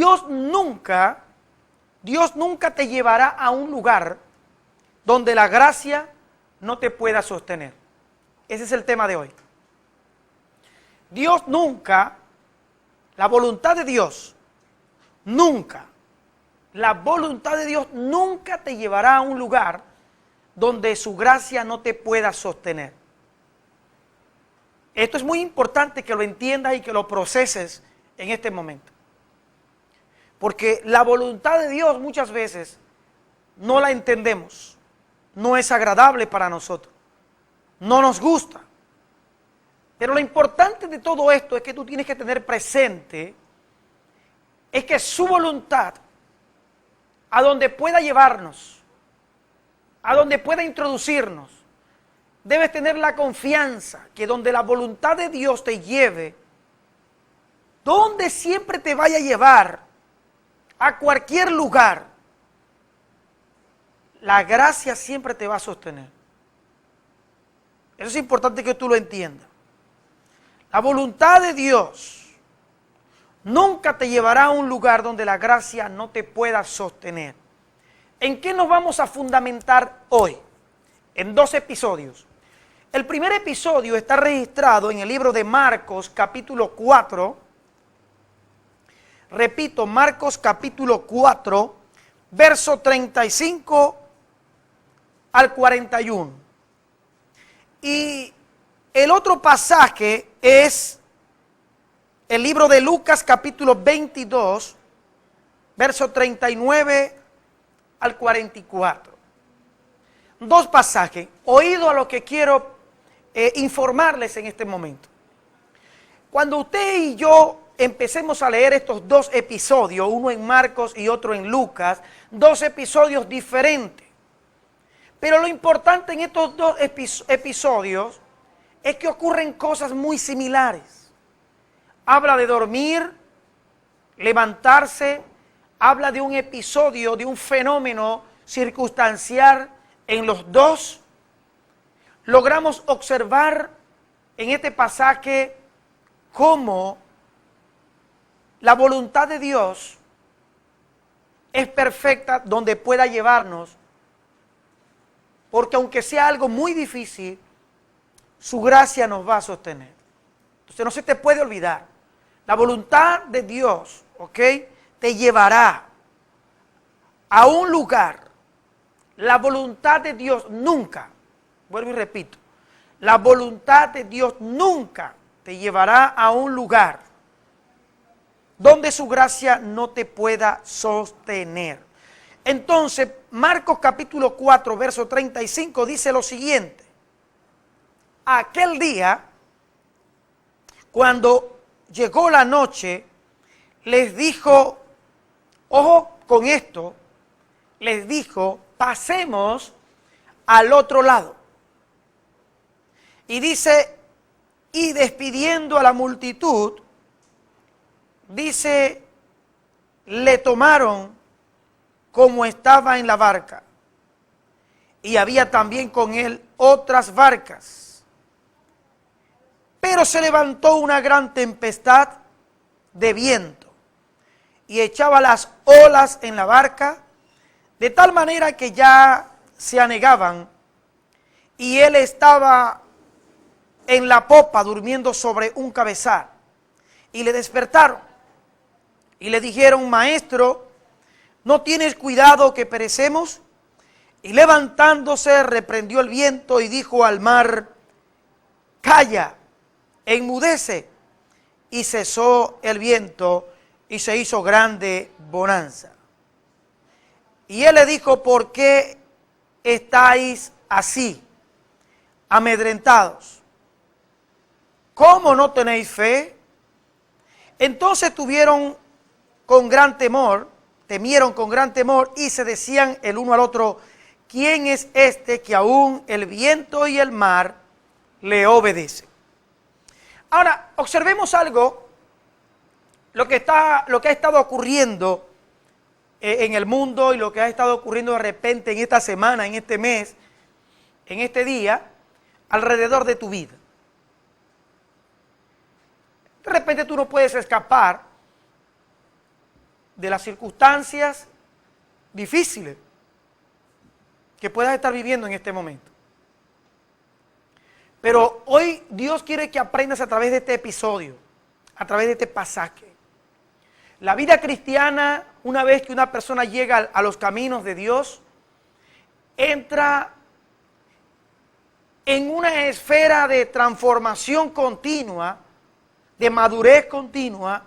Dios nunca te llevará a un lugar donde la gracia no te pueda sostener. Ese es el tema de hoy. Dios nunca, la voluntad de Dios, nunca, la voluntad de Dios nunca te llevará a un lugar donde su gracia no te pueda sostener. Esto es muy importante que lo entiendas y que lo proceses en este momento. Porque la voluntad de Dios muchas veces no la entendemos, no es agradable para nosotros, no nos gusta. Pero lo importante de todo esto es que tú tienes que tener presente, es que su voluntad, a donde pueda llevarnos, a donde pueda introducirnos, debes tener la confianza que donde la voluntad de Dios te lleve, donde siempre te vaya a llevar, a cualquier lugar, la gracia siempre te va a sostener. Eso es importante que tú lo entiendas. La voluntad de Dios nunca te llevará a un lugar donde la gracia no te pueda sostener. ¿En qué nos vamos a fundamentar hoy? En 2 episodios. El primer episodio está registrado en el libro de Marcos, capítulo 4. Repito, Marcos capítulo 4, verso 35 al 41. Y el otro pasaje es el libro de Lucas capítulo 22, verso 39 al 44. 2 pasajes, oído a lo que quiero informarles en este momento. Cuando usted y yo empecemos a leer estos 2 episodios, uno en Marcos y otro en Lucas, 2 episodios diferentes. Pero lo importante en estos 2 episodios es que ocurren cosas muy similares. Habla de dormir, levantarse, habla de un episodio, de un fenómeno circunstancial en los 2. Logramos observar en este pasaje cómo la voluntad de Dios es perfecta donde pueda llevarnos, porque aunque sea algo muy difícil, su gracia nos va a sostener. Entonces no se te puede olvidar, la voluntad de Dios, ¿ok?, te llevará a un lugar. La voluntad de Dios nunca, vuelvo y repito, la voluntad de Dios nunca te llevará a un lugar donde su gracia no te pueda sostener. Entonces, Marcos capítulo 4, verso 35 dice lo siguiente: aquel día, cuando llegó la noche, les dijo, ojo con esto, les dijo, pasemos al otro lado. Y dice, y despidiendo a la multitud, dice, le tomaron como estaba en la barca. Y había también con él otras barcas. Pero se levantó una gran tempestad de viento y echaba las olas en la barca, de tal manera que ya se anegaban, y él estaba en la popa durmiendo sobre un cabezal. Y le despertaron y le dijeron, maestro, ¿no tienes cuidado que perecemos? Y levantándose reprendió el viento y dijo al mar, calla, enmudece. Y cesó el viento y se hizo grande bonanza. Y él le dijo, ¿por qué estáis así, amedrentados? ¿Cómo no tenéis fe? Entonces temieron con gran temor y se decían el uno al otro, ¿quién es este que aún el viento y el mar le obedecen? Ahora, observemos algo, lo que ha estado ocurriendo en el mundo y lo que ha estado ocurriendo de repente en esta semana, en este mes, en este día, alrededor de tu vida. De repente tú no puedes escapar de las circunstancias difíciles que puedas estar viviendo en este momento. Pero hoy Dios quiere que aprendas a través de este episodio, a través de este pasaje. La vida cristiana, una vez que una persona llega a los caminos de Dios, entra en una esfera de transformación continua, de madurez continua,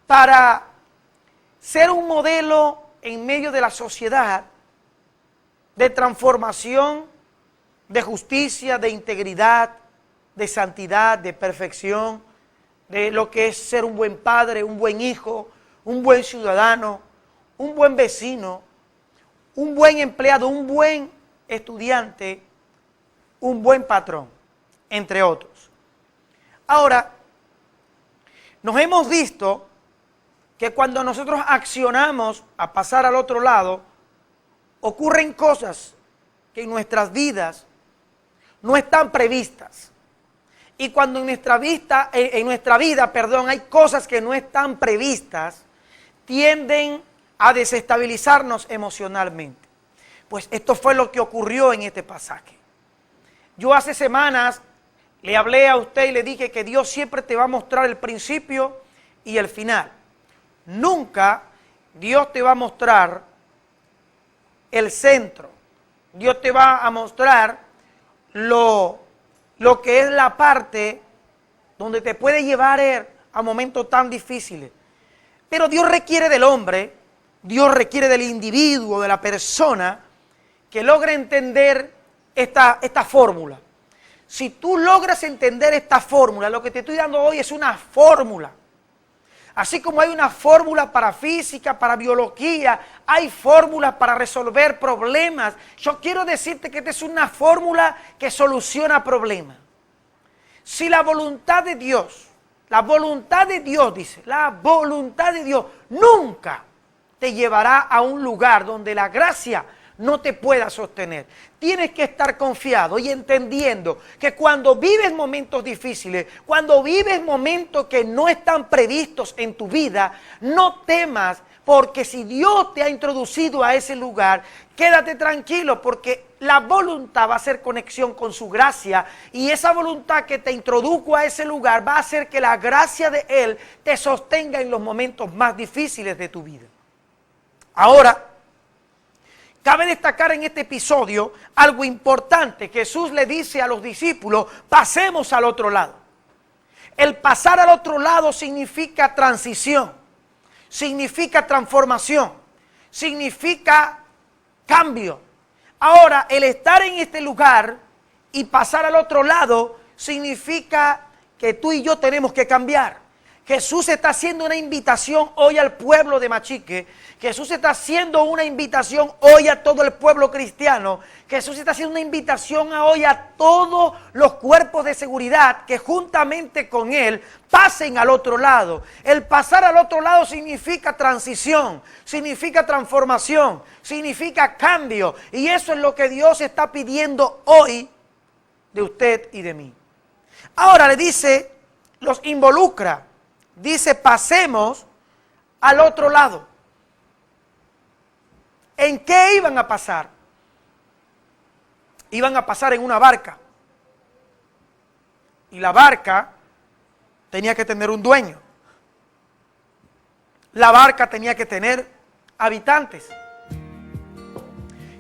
para ser un modelo en medio de la sociedad de transformación, de justicia, de integridad, de santidad, de perfección, de lo que es ser un buen padre, un buen hijo, un buen ciudadano, un buen vecino, un buen empleado, un buen estudiante, un buen patrón, entre otros. Ahora, nos hemos visto que cuando nosotros accionamos a pasar al otro lado, ocurren cosas que en nuestras vidas no están previstas. Y cuando en nuestra vida, hay cosas que no están previstas, tienden a desestabilizarnos emocionalmente. Pues esto fue lo que ocurrió en este pasaje. Yo hace semanas le hablé a usted y le dije que Dios siempre te va a mostrar el principio y el final. Nunca Dios te va a mostrar el centro. Dios te va a mostrar lo que es la parte donde te puede llevar a momentos tan difíciles. Pero Dios requiere del hombre, Dios requiere del individuo, de la persona, que logre entender esta fórmula. Si tú logras entender esta fórmula, lo que te estoy dando hoy es una fórmula. Así como hay una fórmula para física, para biología, hay fórmulas para resolver problemas. Yo quiero decirte que esta es una fórmula que soluciona problemas. Si la voluntad de Dios dice, la voluntad de Dios nunca te llevará a un lugar donde la gracia no te pueda sostener. Tienes que estar confiado y entendiendo que cuando vives momentos difíciles, cuando vives momentos que no están previstos en tu vida, no temas, porque si Dios te ha introducido a ese lugar, quédate tranquilo, porque la voluntad va a hacer conexión con su gracia, y esa voluntad que te introdujo a ese lugar va a hacer que la gracia de Él te sostenga en los momentos más difíciles de tu vida. Ahora, cabe destacar en este episodio algo importante. Jesús le dice a los discípulos, pasemos al otro lado. El pasar al otro lado significa transición, significa transformación, significa cambio. Ahora, el estar en este lugar y pasar al otro lado significa que tú y yo tenemos que cambiar. Jesús está haciendo una invitación hoy al pueblo de Machique. Jesús está haciendo una invitación hoy a todo el pueblo cristiano. Jesús está haciendo una invitación hoy a todos los cuerpos de seguridad que juntamente con Él pasen al otro lado. El pasar al otro lado significa transición, significa transformación, significa cambio. Y eso es lo que Dios está pidiendo hoy de usted y de mí. Ahora le dice, los involucra. Dice, pasemos al otro lado. ¿En qué iban a pasar? Iban a pasar en una barca. Y la barca tenía que tener un dueño. La barca tenía que tener habitantes.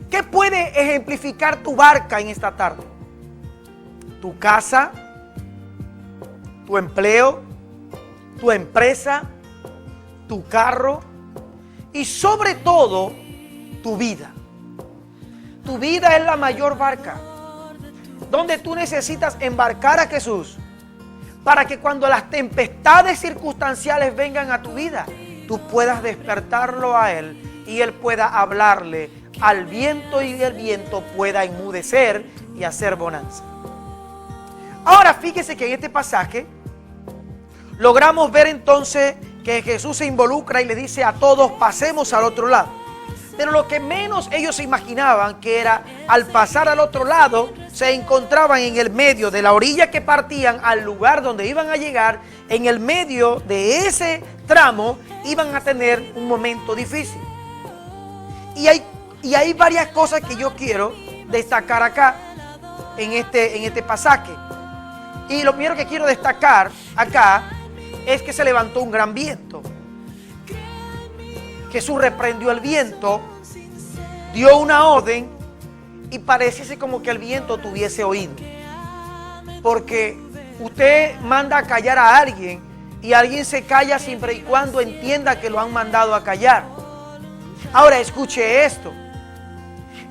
¿Qué puede ejemplificar tu barca en esta tarde? Tu casa, tu empleo, tu empresa, tu carro y sobre todo tu vida. Tu vida es la mayor barca, donde tú necesitas embarcar a Jesús para que cuando las tempestades circunstanciales vengan a tu vida, tú puedas despertarlo a Él y Él pueda hablarle al viento y el viento pueda enmudecer y hacer bonanza. Ahora fíjese que en este pasaje logramos ver entonces que Jesús se involucra y le dice a todos, pasemos al otro lado. Pero lo que menos ellos se imaginaban que era, al pasar al otro lado, se encontraban en el medio de la orilla que partían al lugar donde iban a llegar. En el medio de ese tramo iban a tener un momento difícil. Y hay varias cosas que yo quiero destacar acá, en este pasaje. Y lo primero que quiero destacar acá es que se levantó un gran viento. Jesús reprendió el viento, dio una orden y pareciese como que el viento tuviese oído. Porque usted manda a callar a alguien y alguien se calla siempre y cuando entienda que lo han mandado a callar. Ahora escuche esto.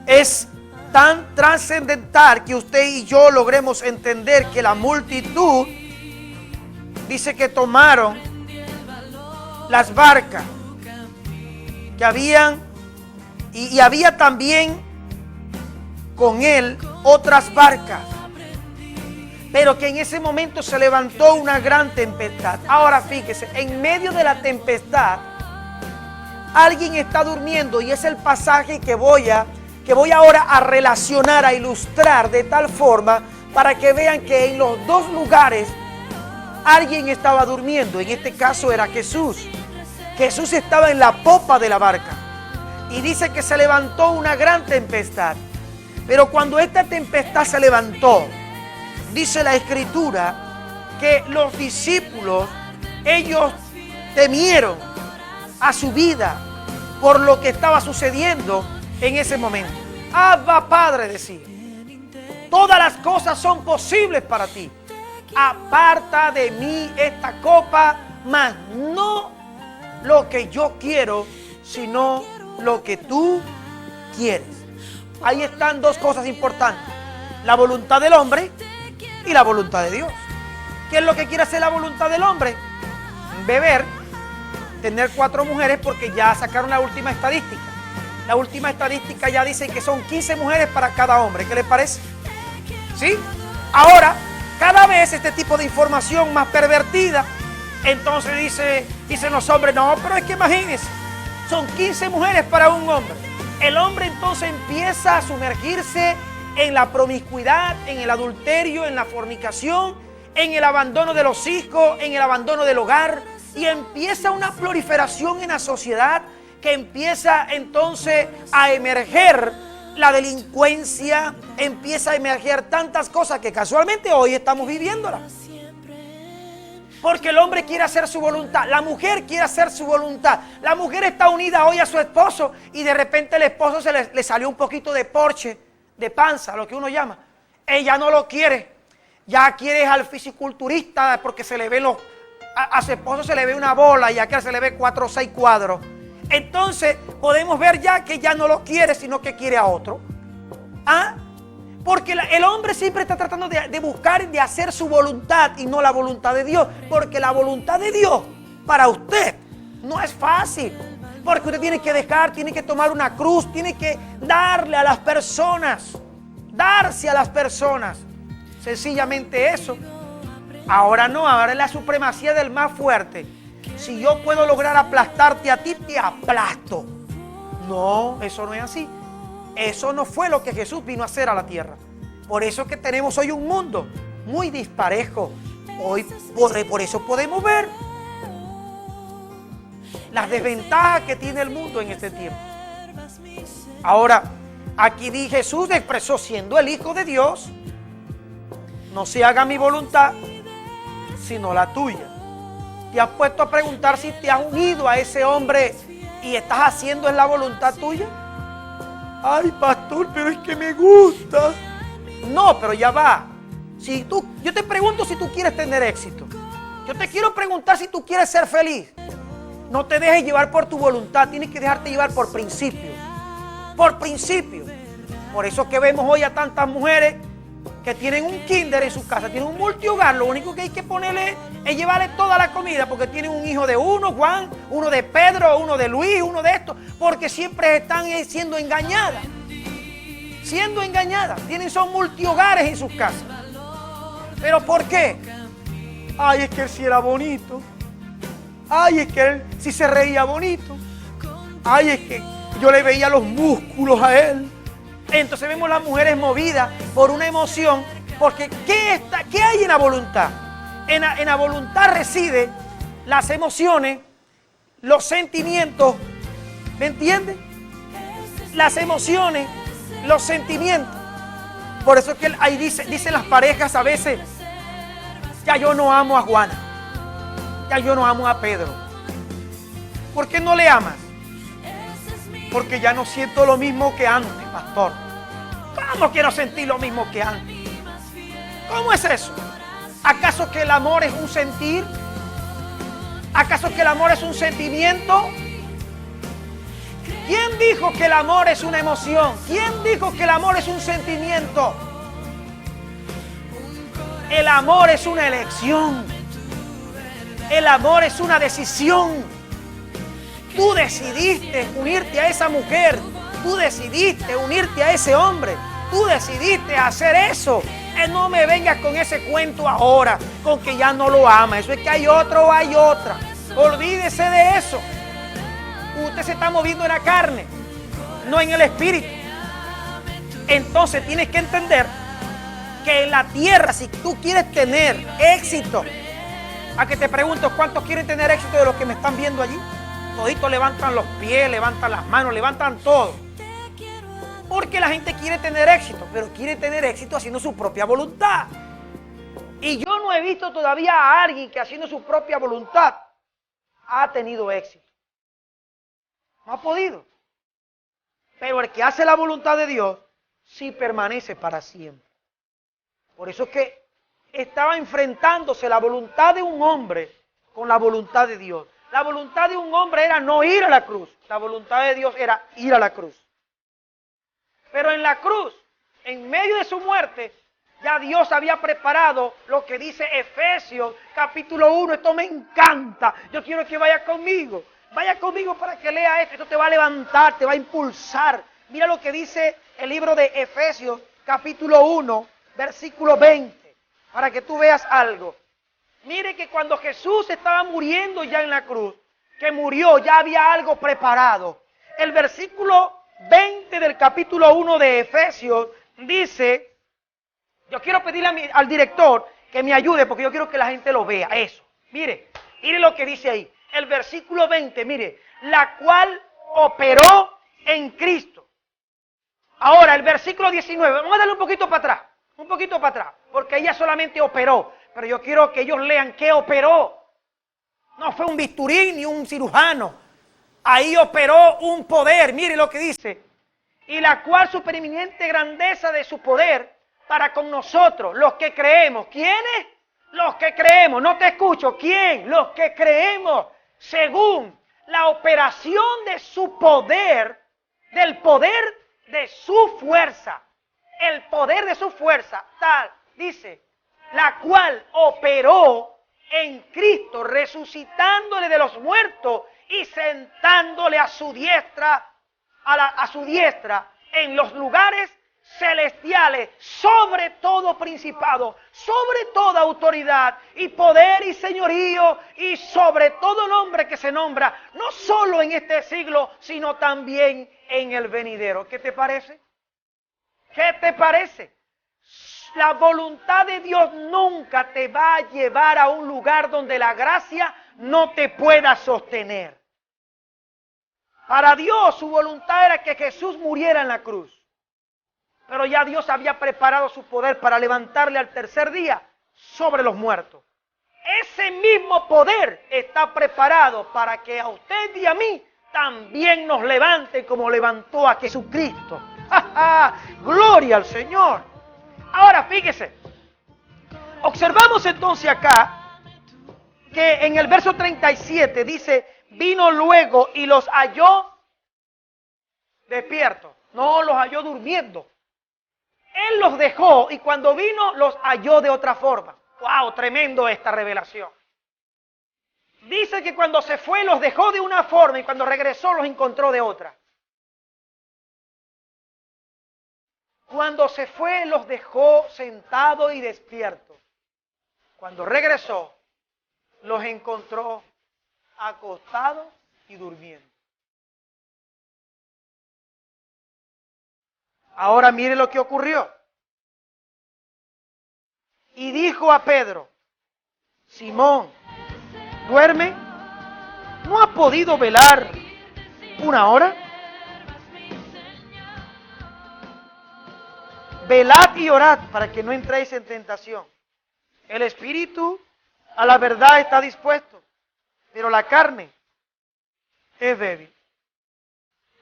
Es tan trascendental que usted y yo logremos entender que la multitud dice que tomaron las barcas que habían y había también con él otras barcas, pero que en ese momento se levantó una gran tempestad. Ahora fíjese, en medio de la tempestad alguien está durmiendo, y es el pasaje que voy ahora a relacionar, a ilustrar de tal forma para que vean que en los dos lugares alguien estaba durmiendo. En este caso era Jesús. Jesús estaba en la popa de la barca y dice que se levantó una gran tempestad. Pero cuando esta tempestad se levantó, dice la Escritura que los discípulos, ellos temieron a su vida por lo que estaba sucediendo en ese momento. Abba, Padre, decía, todas las cosas son posibles para ti. Aparta de mí esta copa, mas no lo que yo quiero, sino lo que tú quieres. Ahí están dos cosas importantes: la voluntad del hombre y la voluntad de Dios. ¿Qué es lo que quiere hacer la voluntad del hombre? Beber, tener 4 mujeres, porque ya sacaron la última estadística. La última estadística ya dice que son 15 mujeres para cada hombre. ¿Qué les parece? ¿Sí? Ahora, cada vez este tipo de información más pervertida, entonces dicen los hombres, no, pero es que imagínense, son 15 mujeres para un hombre. El hombre entonces empieza a sumergirse en la promiscuidad, en el adulterio, en la fornicación, en el abandono de los hijos, en el abandono del hogar, y empieza una proliferación en la sociedad que empieza entonces a emerger la delincuencia, empieza a emerger tantas cosas que casualmente hoy estamos viviéndolas. Porque el hombre quiere hacer su voluntad, la mujer quiere hacer su voluntad. La mujer está unida hoy a su esposo y de repente el esposo le salió un poquito de porche, de panza, lo que uno llama. Ella no lo quiere, ya quiere al fisiculturista porque se le ve a su esposo se le ve una bola y a aquel se le ve 4 o 6 cuadros. Entonces podemos ver ya que ya no lo quiere, sino que quiere a otro. ¿Ah? Porque el hombre siempre está tratando de buscar, de hacer su voluntad y no la voluntad de Dios. Porque la voluntad de Dios para usted no es fácil. Porque usted tiene que dejar, tiene que tomar una cruz, tiene que darle a las personas, darse a las personas. Sencillamente eso. Ahora no, ahora es la supremacía del más fuerte. Si yo puedo lograr aplastarte a ti, te aplasto. No, eso no es así. Eso no fue lo que Jesús vino a hacer a la tierra. Por eso es que tenemos hoy un mundo muy disparejo. Hoy por eso podemos ver las desventajas que tiene el mundo en este tiempo. Ahora, aquí Jesús expresó, siendo el Hijo de Dios, no se haga mi voluntad, sino la tuya. ¿Te has puesto a preguntar si te has unido a ese hombre y estás haciendo en la voluntad tuya? Ay, pastor, pero es que me gusta. No, pero ya va. Yo te pregunto si tú quieres tener éxito. Yo te quiero preguntar si tú quieres ser feliz. No te dejes llevar por tu voluntad, tienes que dejarte llevar por principios. Por principios. Por eso que vemos hoy a tantas mujeres que tienen un kinder en su casa, tienen un multihogar, lo único que hay que ponerle es llevarle toda la comida, porque tienen un hijo de uno, Juan, uno de Pedro, uno de Luis, uno de estos, porque siempre están siendo engañadas. Siendo engañadas, son multihogares en sus casas. ¿Pero por qué? Ay, es que él sí era bonito. Ay, es que él sí se reía bonito. Ay, es que yo le veía los músculos a él. Entonces vemos las mujeres movidas por una emoción, porque ¿qué hay en la voluntad? En la voluntad reside las emociones, los sentimientos, ¿me entiendes? Las emociones, los sentimientos. Por eso es que ahí dicen las parejas a veces, ya yo no amo a Juana, ya yo no amo a Pedro. ¿Por qué no le amas? Porque ya no siento lo mismo que antes, pastor. ¿Cómo quiero sentir lo mismo que antes? ¿Cómo es eso? ¿Acaso que el amor es un sentir? ¿Acaso que el amor es un sentimiento? ¿Quién dijo que el amor es una emoción? ¿Quién dijo que el amor es un sentimiento? El amor es una elección. El amor es una decisión. Tú decidiste unirte a esa mujer. Tú decidiste unirte a ese hombre. Tú decidiste hacer eso. No me vengas con ese cuento ahora, con que ya no lo ama. Eso es que hay otro o hay otra. Olvídese de eso. Usted se está moviendo en la carne, no en el espíritu. Entonces tienes que entender que en la tierra, si tú quieres tener éxito, a que te pregunto, ¿cuántos quieren tener éxito de los que me están viendo allí? Toditos levantan los pies, levantan las manos, levantan todo. Porque la gente quiere tener éxito, pero quiere tener éxito haciendo su propia voluntad. Y yo no he visto todavía a alguien que haciendo su propia voluntad ha tenido éxito. No ha podido. Pero el que hace la voluntad de Dios sí permanece para siempre. Por eso es que estaba enfrentándose la voluntad de un hombre con la voluntad de Dios. La voluntad de un hombre era no ir a la cruz. La voluntad de Dios era ir a la cruz. Pero en la cruz, en medio de su muerte, ya Dios había preparado lo que dice Efesios capítulo 1. Esto me encanta. Yo quiero que vaya conmigo. Vaya conmigo para que lea esto. Esto te va a levantar, te va a impulsar. Mira lo que dice el libro de Efesios capítulo 1, versículo 20. Para que tú veas algo. Mire que cuando Jesús estaba muriendo ya en la cruz, que murió, ya había algo preparado. El versículo 20 del capítulo 1 de Efesios dice, yo quiero pedirle al director que me ayude porque yo quiero que la gente lo vea, eso. Mire lo que dice ahí, el versículo 20, mire, la cual operó en Cristo. Ahora, el versículo 19, vamos a darle un poquito para atrás, porque ella solamente operó, pero yo quiero que ellos lean qué operó. No fue un bisturí ni un cirujano. Ahí operó un poder, mire lo que dice. Y la cual supereminente grandeza de su poder para con nosotros, los que creemos. ¿Quiénes? Los que creemos. No te escucho. ¿Quién? Los que creemos. Según la operación de su poder, del poder de su fuerza. El poder de su fuerza, tal, dice, la cual operó en Cristo, resucitándole de los muertos y sentándole a su diestra, a su diestra en los lugares celestiales, sobre todo principado, sobre toda autoridad y poder y señorío y sobre todo nombre que se nombra, no solo en este siglo, sino también en el venidero. ¿Qué te parece? ¿Qué te parece? La voluntad de Dios nunca te va a llevar a un lugar donde la gracia no te pueda sostener. Para Dios su voluntad era que Jesús muriera en la cruz. Pero ya Dios había preparado su poder para levantarle al tercer día sobre los muertos. Ese mismo poder está preparado para que a usted y a mí también nos levante como levantó a Jesucristo. ¡Ja, ja! ¡Gloria al Señor! Ahora fíjese, observamos entonces acá que en el verso 37 dice, vino luego y los halló despiertos, no los halló durmiendo. Él los dejó y cuando vino los halló de otra forma. ¡Wow! Tremendo esta revelación. Dice que cuando se fue los dejó de una forma y cuando regresó los encontró de otra. Cuando se fue los dejó sentados y despiertos. Cuando regresó los encontró acostados y durmiendo. Ahora mire lo que ocurrió. Y dijo a Pedro, Simón, ¿duerme? ¿No ha podido velar una hora? Velad y orad para que no entréis en tentación. El espíritu a la verdad está dispuesto, pero la carne es débil.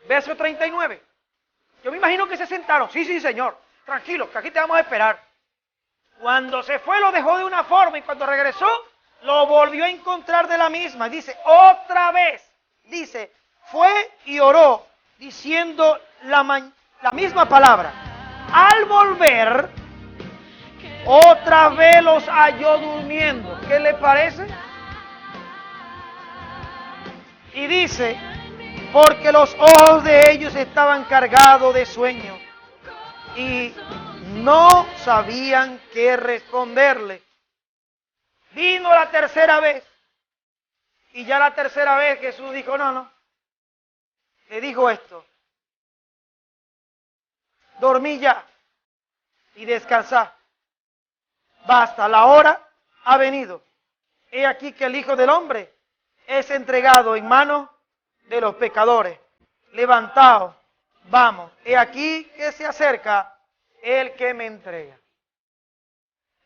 Verso 39. Yo me imagino que se sentaron. Sí, sí, Señor. Tranquilo, que aquí te vamos a esperar. Cuando se fue lo dejó de una forma y cuando regresó lo volvió a encontrar de la misma. Dice, otra vez. Dice, fue y oró diciendo la misma palabra. Al volver, otra vez los halló durmiendo. ¿Qué le parece? Y dice, porque los ojos de ellos estaban cargados de sueño y no sabían qué responderle. Vino la tercera vez y ya la tercera vez Jesús dijo, no. Le dijo esto, dormí ya y descansá. Basta, la hora ha venido. He aquí que el Hijo del Hombre es entregado en manos de los pecadores. Levantaos, vamos. He aquí que se acerca el que me entrega.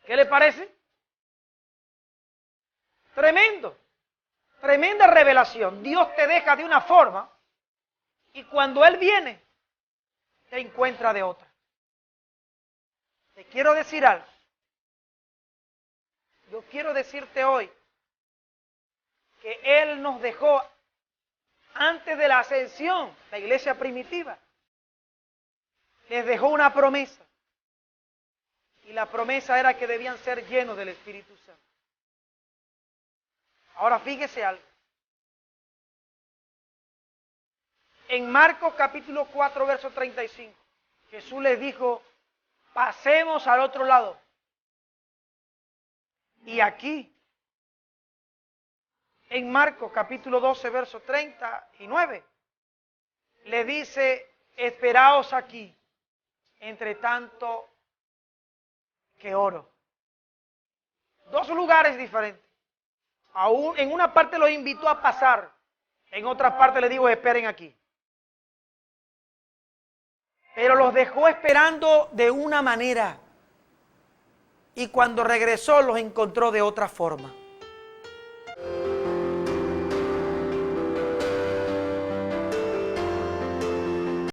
¿Qué le parece? Tremendo. Tremenda revelación. Dios te deja de una forma y cuando Él viene, te encuentra de otra. Te quiero decir algo. Yo quiero decirte hoy que Él nos dejó antes de la ascensión, la iglesia primitiva, les dejó una promesa. Y la promesa era que debían ser llenos del Espíritu Santo. Ahora fíjese algo. En Marcos capítulo 4, verso 35, Jesús les dijo, pasemos al otro lado. Y aquí, en Marcos capítulo 12, verso 39, le dice, esperaos aquí, entre tanto que oro. Dos lugares diferentes. Aún en una parte los invitó a pasar, en otra parte les digo, esperen aquí. Pero los dejó esperando de una manera. Y cuando regresó los encontró de otra forma.